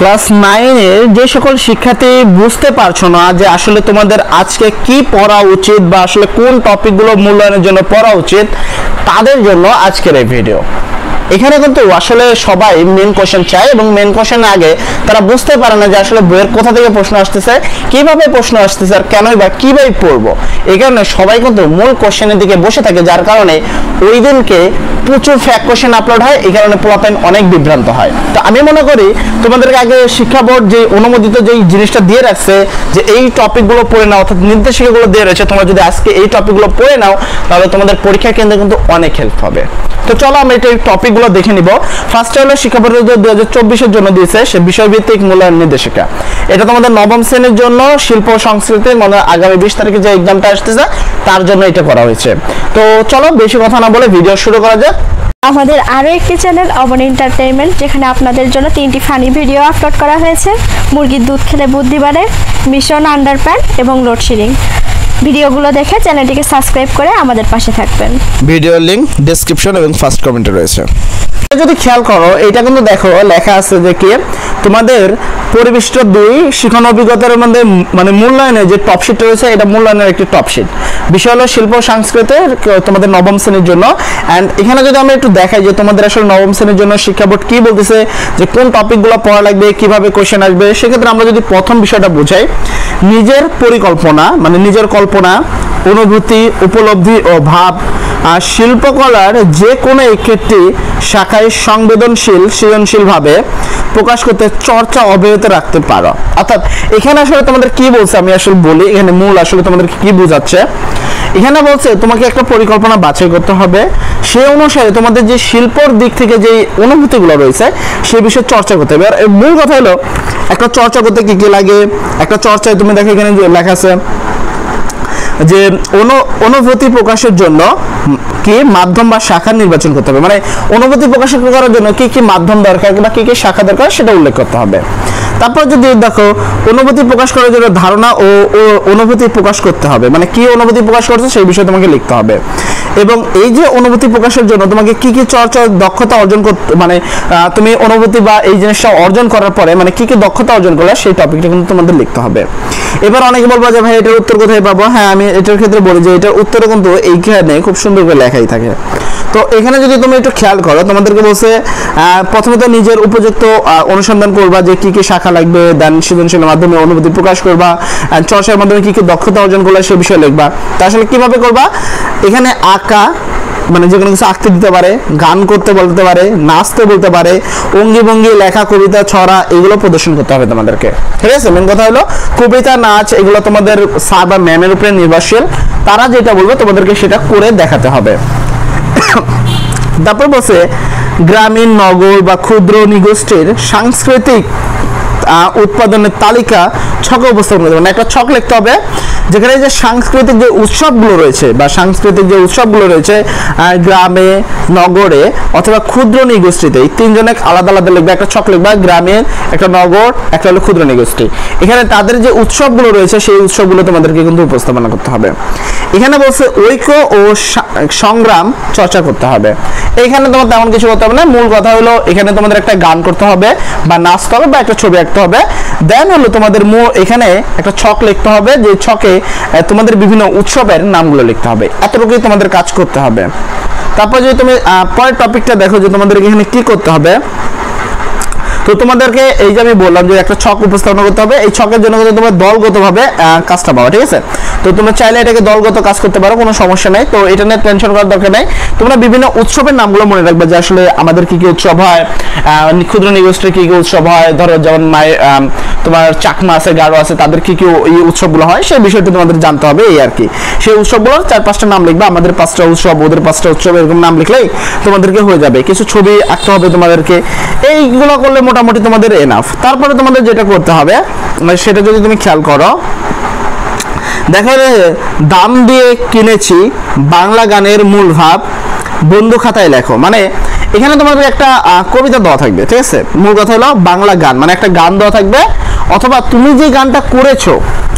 Class 9 এর যে সকল শিক্ষার্থী বুঝতে পারছো না যে আসলে তোমাদের আজকে কি পড়া উচিত বা আসলে কোন টপিকগুলো মূল্যায়নের জন্য পড়া উচিত, তাদের জন্য আজকের এই ভিডিও। এখানে কিন্তু আসলে সবাই মেন কোশ্চেন চায় এবং মেন কোশ্চেনের আগে তারা বুঝতে পারে না যে আসলে বইয়ের কোথা থেকে প্রশ্ন আসতেছে, কিভাবে প্রশ্ন আসতেছে আর কেনই বা কিভাবে পড়বো। এই কারণে সবাই কিন্তু মূল কোশ্চেনের দিকে বসে থাকে, যার কারণে ওই দিনকে প্রচুর ফ্যাক্ট কোশ্চেন আপলোড হয়। এই কারণে পোলাপাইন অনেক বিভ্রান্ত হয়। তো আমি মনে করি তোমাদেরকে আগে শিক্ষা বোর্ড যে অনুমোদিত যে জিনিসটা দিয়ে রাখছে যে এই টপিকগুলো পড়ে নাও, অর্থাৎ নির্দেশিকাগুলো দিয়ে রয়েছে, তোমরা যদি আজকে এই টপিকগুলো পড়ে নাও তাহলে তোমাদের পরীক্ষা কেন্দ্রে কিন্তু অনেক হেল্প হবে। তো চলো আমরা এই টপিকগুলো দেখে নিব। ফার্স্টে হলো শিক্ষা বোর্ড 2024 এর জন্য দিয়েছে সে বিষয়ভিত্তিক মূল্যায়ন নির্দেশিকা। এটা তোমাদের নবম শ্রেণীর জন্য শিল্প ও সংস্কৃতির মানে আগামী 20 তারিখে যে এক্সামটা আসতেছে তার জন্য এটা করা হয়েছে। তো চলো বেশি কথা না বলে ভিডিও শুরু করা যাক। আমাদের আরও একটি চ্যানেল অবন এন্টারটেইনমেন্ট, যেখানে আপনাদের জন্য 3টি ফানি ভিডিও আপলোড করা হয়েছে। মুরগির দুধ খেলে বুদ্ধি বাড়ে, মিশন আন্ডারপ্যান্ট এবং লোডশেডিং। ভিডিওগুলো দেখে চ্যানেলটিকে সাবস্ক্রাইব করে আমাদের পাশে থাকবেন। ভিডিওর লিংক ডেসক্রিপশন এবং ফার্স্ট কমেন্টে রয়েছে। যদি খেয়াল করো এটা কিন্তু দেখো লেখা আছে যে কি তোমাদের পরিবেষ্টিত 2 শিক্ষণ অভিজ্ঞতার মধ্যে মানে মূল্যায়নের যে টপ শিট রয়েছে, এটা মূল্যায়নের একটি টপ শিট। বিষয় হলো শিল্প সংস্কৃতির তোমাদের নবম শ্রেণীর জন্য। অ্যান্ড এখানে যদি আমরা একটু দেখাই যে তোমাদের আসলে নবম শ্রেণীর জন্য শিক্ষা বোর্ড কি বলতেছে যে কোন টপিকগুলো পড়া লাগবে, কিভাবে কোশ্চেন আসবে, সেক্ষেত্রে আমরা যদি প্রথম বিষয়টা বুঝাই, নিজের পরিকল্পনা মানে নিজের কল্পনা, অনুভূতি, উপলব্ধি ও ভাব আর শিল্পকলার যে কোনো একটি শাখায় সংবেদনশীল সৃজনশীলভাবে প্রকাশ করতে চর্চা অব্যাহত রাখতে পারো। অর্থাৎ এখানে আসলে তোমাদের কি বলছে আমি আসলে বলি, এখানে মূল আসলে তোমাদের কি বোঝাচ্ছে। এখানে বলছে তোমাকে একটা পরিকল্পনা বাছাই করতে হবে, সেই অনুসারে তোমাদের যে শিল্পর দিক থেকে যে অনুভূতিগুলো রয়েছে সেই বিষয়ে চর্চা করতে হবে। আর মূল কথা হলো একটা চর্চা করতে কি কি লাগে। একটা চর্চায় তুমি দেখো এখানে লেখা আছে যে অনুভূতি প্রকাশের জন্য কি মাধ্যম বা শাখা নির্বাচন করতে হবে, মানে অনুভূতি প্রকাশ করার জন্য কি কি মাধ্যম দরকার বা কি কি শাখা দরকার সেটা উল্লেখ করতে হবে। তারপর যদি দেখো অনুভূতি প্রকাশ করার জন্য ধারণা ও অনুভূতি প্রকাশ করতে হবে, মানে কি অনুভূতি প্রকাশ করছে সেই বিষয়ে তোমাকে লিখতে হবে। এবং এই যে অনুভূতি প্রকাশের জন্য তোমাকে কি কি চর্চা দক্ষতা অর্জন করতে, মানে তুমি অনুভূতি বা এই জিনিসটা অর্জন করার পরে মানে কি কি দক্ষতা অর্জন করলে সেই টপিকটা কিন্তু তোমাদের লিখতে হবে। এবার অনেকে বলবো যে ভাই এটার উত্তর কোথায় পাবো। হ্যাঁ, আমি এটার ক্ষেত্রে বলি যে এটার উত্তরও কিন্তু এইখানে খুব সুন্দর করে লেখাই থাকে। তো এখানে যদি তুমি একটু খেয়াল করো তোমাদেরকে বলছে প্রথমে তো নিজের উপযুক্ত অনুসন্ধান করবা যে কি কি শাখা লাগবে, দেন সৃজনশীলের মাধ্যমে অনুভূতি প্রকাশ করবা, চর্চার মাধ্যমে কি কি দক্ষতা অর্জন করলে সে বিষয়ে লিখবা। তা আসলে কিভাবে করবা, এখানে আঁকা মানে যে কোনো কিছু আঁকতে দিতে পারে, গান করতে বলতে পারে, নাচতে বলতে পারে, অঙ্গি ভঙ্গি, লেখা, কবিতা, ছড়া এগুলো প্রদর্শন করতে হবে তোমাদেরকে। ঠিক আছে, মেন কথা হলো কবিতা, নাচ এগুলো তোমাদের স্যার বা ম্যামের উপরে নির্ভরশীল, তারা যেটা বলবে তোমাদেরকে সেটা করে দেখাতে হবে। তারপর বলছে গ্রামীণ, নগর বা ক্ষুদ্র নিগোষ্ঠীর সাংস্কৃতিক উৎপাদনের তালিকা ছকে উপস্থাপন করতে হবে। একটা ছক লিখতে হবে যেখানে যে সাংস্কৃতিক যে উৎসবগুলো রয়েছে বা সাংস্কৃতিক যে উৎসবগুলো রয়েছে গ্রামে, নগরে অথবা ক্ষুদ্র নিগোষ্ঠীতে, এই তিনজনে আলাদা আলাদা লিখবে, একটা ছক লিখবে, গ্রামের, একটা নগর, একটা হলো ক্ষুদ্র নিগোষ্ঠী। এখানে তাদের যে উৎসবগুলো রয়েছে সেই উৎসবগুলো তোমাদেরকে কিন্তু উপস্থাপনা করতে হবে। এখানে বলছে ঐক্য ও সংগ্রাম চর্চা করতে হবে। এখানে তোমার তেমন কিছু করতে হবে না, মূল কথা হলো এখানে তোমাদের একটা গান করতে হবে বা নাচতে হবে বা একটা ছবি আঁকতে হবে। দেন হলো তোমাদের এখানে একটা ছক লিখতে হবে, যে ছকে তোমাদের বিভিন্ন উৎসবের নামগুলো লিখতে হবে। এতটুকুই তোমাদের কাজ করতে হবে। তারপর যদি তুমি পরের টপিকটা দেখো যে তোমাদের এখানে কি করতে হবে, তো তোমাদেরকে এই যে আমি বললাম যে একটা ছক উপস্থাপন করতে হবে। এই ছকের জন্য কিন্তু তোমরা দলগতভাবে কাজটা পাবো। ঠিক আছে, তো তোমরা চাইলে এটাকে দলগত কাজ করতে পারো, কোনো সমস্যা নেই। তো এটা নিয়ে টেনশন করার দরকার নেই। তোমরা বিভিন্ন উৎসবের নামগুলো মনে রাখবে যে আসলে আমাদের কি কি উৎসব হয়, ক্ষুদ্র নিগোষ্ঠীর কি কি উৎসব হয়, ধরো যেমন তোমার চাকমা আছে, গারো আছে, তাদের কি কি এই উৎসবগুলো হয় সেই বিষয়টা তোমাদের জানতে হবে। এই আর কি, সেই উৎসবগুলোর 4-5টা নাম লিখবে, আমাদের 5টা উৎসব, ওদের 5টা উৎসব, এরকম নাম লিখলেই তোমাদেরকে হয়ে যাবে। কিছু ছবি আঁকতে হবে তোমাদেরকে, এইগুলো করলে মোটামুটি তোমাদের এনাফ। তারপরে তোমাদের যেটা করতে হবে সেটা যদি তুমি খেয়াল করো, দেখো দাম দিয়ে কিনেছি বাংলা গানের মূল ভাব বন্ধু খাতায় লেখো। মানে এখানে তোমাদের একটা কবিতা দেওয়া থাকবে। ঠিক আছে, মূল কথা হলো বাংলা গান মানে একটা গান দেওয়া থাকবে, অথবা তুমি যে গানটা করেছো,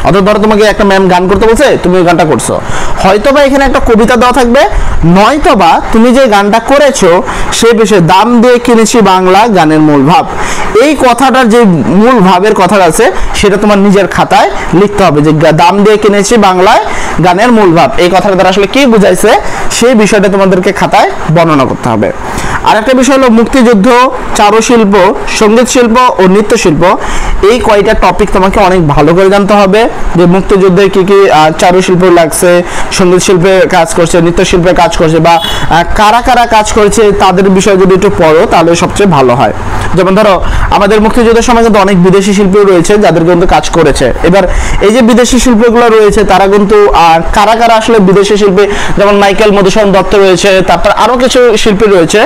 অথবা ধরো তোমাকে একটা ম্যাম গান করতে বলছে, তুমি ওই গানটা করছো, হয়তোবা এখানে একটা কবিতা দেওয়া থাকবে, নয়তোবা তুমি যে গানটা করেছো সেই বিষয়ে দাম দিয়ে কিনেছি বাংলা গানের মূল ভাব। এই কথাটার যে মূল ভাবের কথা আছে সেটা তোমার নিজের খাতায় লিখতে হবে, যে দাম দিয়ে কিনেছি বাংলায় গানের মূল ভাব, এই কথাটা দ্বারা আসলে কি বুঝাইছে সেই বিষয়টা তোমাদেরকে খাতায় বর্ণনা করতে হবে। আরেকটা বিষয় হলো মুক্তিযুদ্ধ, চারুশিল্প, সঙ্গীত শিল্প ও নৃত্যশিল্প, এই কয়টা টপিক তোমাকে অনেক ভালো করে জানতে হবে, যে মুক্তিযুদ্ধে কি কি চারুশিল্প লাগছে, সঙ্গীত শিল্পে কাজ করছে, নৃত্যশিল্পে কাজ করছে, বা কারা কারা কাজ করছে তাদের বিষয়ে যদি একটু পড়ো তাহলে সবচেয়ে ভালো হয়। যেমন ধরো আমাদের মুক্তিযুদ্ধের সময় কিন্তু অনেক বিদেশি শিল্পী রয়েছে যাদের কিন্তু কাজ করেছে। এবার এই যে বিদেশি শিল্পীগুলো রয়েছে তারা কিন্তু কারা কারা আসলে বিদেশি শিল্পী, যেমন মাইকেল মধুসূদন দত্ত রয়েছে, তারপর আরো কিছু শিল্পী রয়েছে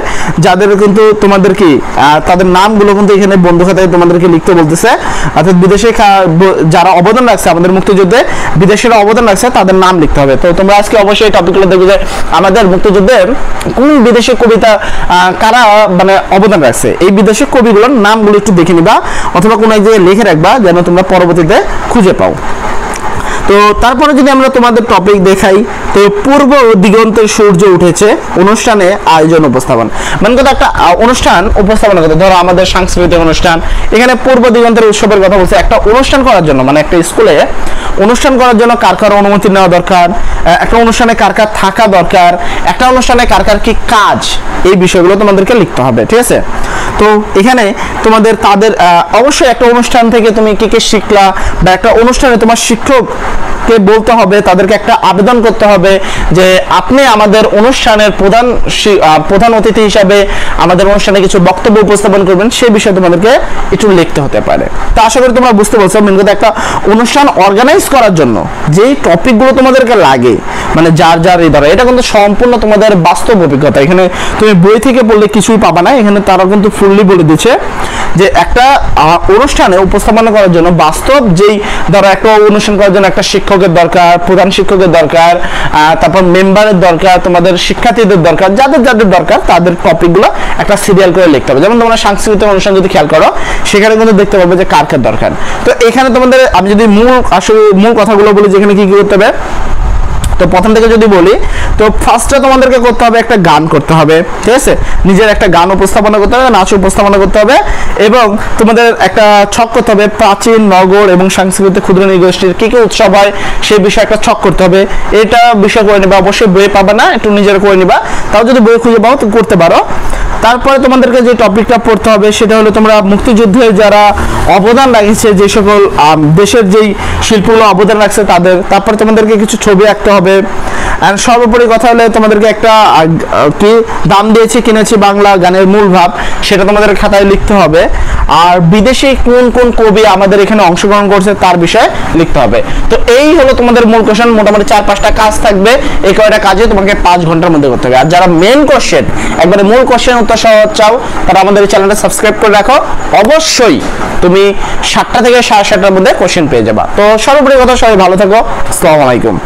যাদের কিন্তু তোমাদের কি তাদের নামগুলো কিন্তু এখানে বন্ধু খাতায় তোমাদেরকে লিখতে বলতেছে, অর্থাৎ বিদেশে যারা অবদান রাখছে আমাদের মুক্তিযুদ্ধে, বিদেশের অবদান রাখছে তাদের নাম লিখতে হবে। তো তোমরা আজকে অবশ্যই এই টপিকগুলো দেখবে যে আমাদের মুক্তিযুদ্ধে কোন বিদেশি কবিতা কারা মানে অবদান রাখছে, এই বিদেশি কবিগুলোর নামগুলো একটু দেখে নিবা অথবা কোনো এক জায়গায় লিখে রাখবা যেন তোমরা পরবর্তীতে খুঁজে পাও। তো তারপরে যদি আমরা তোমাদের টপিক দেখাই, তো পূর্ব দিগন্তের সূর্য উঠেছে অনুষ্ঠানে আয়োজন উপস্থাপন, মানে কথা একটা অনুষ্ঠান উপস্থাপনা করতে, ধরো আমাদের সাংস্কৃতিক অনুষ্ঠান, এখানে পূর্ব দিগন্তের উৎসবের কথা বলছে। একটা অনুষ্ঠান করার জন্য মানে একটা স্কুলে অনুষ্ঠান করার জন্য কার কার অনুমতি নেওয়া দরকার, একটা অনুষ্ঠানে কার কার থাকা দরকার, একটা অনুষ্ঠানে কার কার কি কাজ, এই বিষয়গুলো তোমাদেরকে লিখতে হবে, ঠিক আছে। তো এখানে তোমাদের তাদের অবশ্যই একটা অনুষ্ঠান থেকে তুমি কি কি শিখলা, বা একটা অনুষ্ঠানে তোমার শিক্ষককে বলতে হবে, তাদেরকে একটা আবেদন করতে হবে যে আপনি আমাদের অনুষ্ঠানের প্রধান অতিথি হিসাবে আমাদের অনুষ্ঠানে কিছু বক্তব্য উপস্থাপন করবেন, সেই বিষয়ে তোমাদেরকে একটু লিখতে হতে পারে। তো আশা করি তোমরা বুঝতে পারছো মেন কথা, একটা অনুষ্ঠান অর্গানাইজ করার জন্য যেই টপিকগুলো তোমাদেরকে লাগে, মানে যার যার এই দ্বারা, এটা কিন্তু সম্পূর্ণ তোমাদের বাস্তব অভিজ্ঞতা, এখানে তুমি বই থেকে পড়লে কিছুই পাবা না, এখানে তারা কিন্তু ফুললি বলে দিচ্ছে যে একটা অনুষ্ঠানে উপস্থাপনা করার জন্য বাস্তব যেই ধরো একটা অনুষ্ঠান করার জন্য একটা শিক্ষকের দরকার, প্রধান শিক্ষকের দরকার, তারপর মেম্বারের দরকার, তোমাদের শিক্ষার্থীদের দরকার, যাদের যাদের দরকার তাদের টপিকগুলো একটা সিরিয়াল করে লিখতে হবে। যেমন তোমরা সাংস্কৃতিক অনুষ্ঠান যদি খেয়াল করো সেখানে কিন্তু দেখতে পাবে যে কার কার দরকার। তো এখানে তোমাদের আমি যদি মূল কথাগুলো বলি যেখানে কি কি করতে হবে, তো প্রথম থেকে যদি বলি, তো ফার্স্টে তোমাদেরকে করতে হবে একটা গান করতে হবে, ঠিক আছে, নিজের একটা গান উপস্থাপনা করতে হবে, নাচ উপস্থাপনা করতে হবে, এবং তোমাদের একটা ছক করতে হবে প্রাচীন, নগর এবং সাংস্কৃতিক ক্ষুদ্র নৃগোষ্ঠীর কি কি উৎসব হয় সেই বিষয়ে একটা ছক করতে হবে। এটা বিষয় করে নিবা, অবশ্যই বইয়ে পাবে না, একটু নিজের করে নিবা, তাও যদি বই খুঁজে পাও তো করতে পারো। তারপরে তোমাদেরকে যে টপিকটা পড়তে হবে সেটা হলো তোমরা মুক্তিযুদ্ধে যারা অবদান রাখছে, যে সকল দেশের যেই শিল্পগুলো অবদান রাখছে তাদের, তারপরে তোমাদেরকে কিছু ছবি আঁকতে হবে। আর সর্বোপরি কথা হলে তোমাদেরকে একটা কি দাম দিয়েছি কিনেছি বাংলা গানের মূল ভাব, সেটা তোমাদের খাতায় লিখতে হবে। আর বিদেশি কোন কোন কবি আমাদের এখানে অংশগ্রহণ করছে তার বিষয়ে লিখতে হবে। তো এই হলো তোমাদের মূল কোশ্চেন, মোটামুটি 4-5টা কাজ থাকবে, এই কয়টা কাজে তোমাকে 5 ঘন্টার মধ্যে করতে হবে। আর যারা মেন কোশ্চেন একবারে মূল কোশ্চেন উত্তর সহ চাও তারা আমাদের এই চ্যানেলটা সাবস্ক্রাইব করে রাখো, অবশ্যই তুমি 7টা থেকে 7:30টার মধ্যে কোশ্চেন পেয়ে যাবা। তো সর্বোপরি কথা, সবাই ভালো থাকো, আসসালামু আলাইকুম।